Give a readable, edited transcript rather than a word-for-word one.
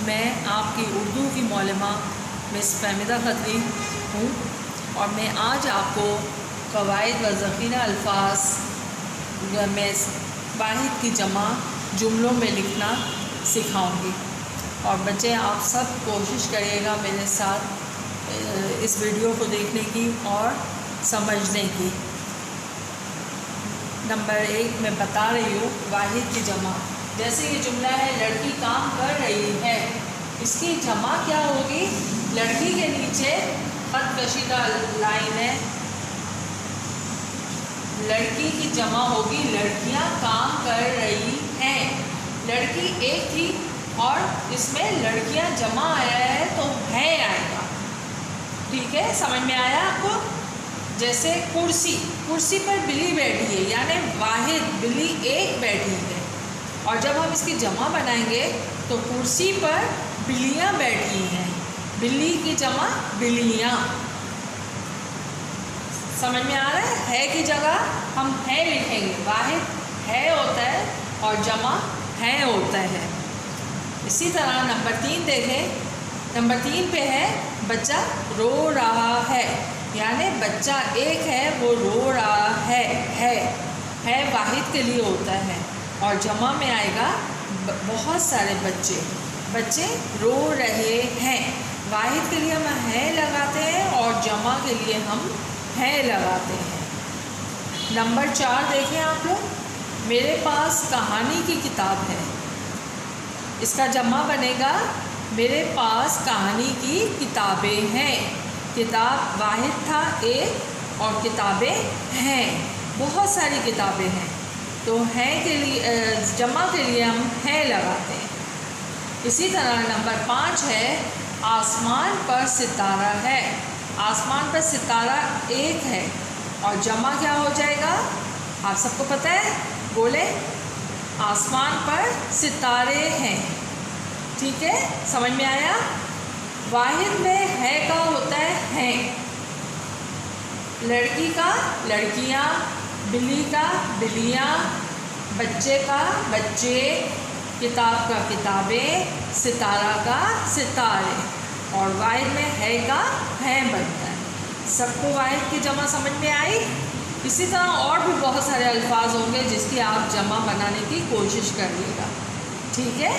میں آپ کی اردو کی معلمہ مس فہمیدہ خطری ہوں اور میں آج آپ کو قواعد و ذخیرہ الفاظ میں واحد کی جمع جملوں میں لکھنا سکھاؤں گی۔ اور بچے آپ سب کوشش کریے گا میرے ساتھ اس ویڈیو کو دیکھنے کی اور سمجھنے کی۔ نمبر 1 میں بتا رہی ہوں واحد کی جمع۔ جیسے یہ جملہ ہے لڑکی کام کر رہی ہے، اس کی جمع کیا ہوگی؟ لڑکی کے نیچے خط کشیدہ لائن ہے، لڑکی کی جمع ہوگی لڑکیاں کام کر رہی ہیں۔ لڑکی ایک تھی اور اس میں لڑکیاں جمع آیا ہے تو ہے آئے گا، ٹھیک ہے؟ سمجھ میں آیا آپ کو؟ جیسے کرسی پر بلی بیٹھی ہے، یعنی واحد بلی ایک بیٹھی ہے، اور جب ہم اس کی جمع بنائیں گے تو کرسی پر بلیاں بیٹھی ہیں، بلی کی جمع بلیاں۔ سمجھ میں آ رہا ہے کی جگہ ہم ہے لکھیں گے، واحد ہے ہوتا ہے اور جمع ہے ہوتا ہے۔ اسی طرح نمبر 3 دیکھیں، نمبر 3 پہ ہے بچہ رو رہا ہے، یعنی بچہ ایک ہے وہ رو رہا ہے واحد کے لیے ہوتا ہے اور جمع میں آئے گا بہت سارے بچے رو رہے ہیں۔ واحد کے لیے ہم ہے لگاتے ہیں اور جمع کے لیے ہم ہے لگاتے ہیں۔ نمبر 4 دیکھیں آپ لوگ، میرے پاس کہانی کی کتاب ہے، اس کا جمع بنے گا میرے پاس کہانی کی کتابیں ہیں۔ کتاب واحد تھا ایک اور کتابیں ہیں، بہت ساری کتابیں ہیں، تو ہیں کے لیے جمع کے لیے ہم ہے لگاتے ہیں۔ اسی طرح نمبر 5 ہے آسمان پر ستارہ ہے۔ آسمان پر ستارہ ایک ہے اور جمع کیا ہو جائے گا؟ آپ سب کو پتہ ہے، بولے آسمان پر ستارے ہیں، ٹھیک ہے؟ سمجھ میں آیا؟ واحد میں ہے کا ہوتا ہے ہیں، لڑکی کا لڑکیاں، بلی کا بلیاں، بچے کا بچے، کتاب کا کتابیں، ستارہ کا ستارے، اور واحد میں ہے کا ہے بنتا ہے۔ سب کو واحد کی جمع سمجھ میں آئی؟ اسی طرح اور بھی بہت سارے الفاظ ہوں گے جس کی آپ جمع بنانے کی کوشش کریے گا، ٹھیک ہے؟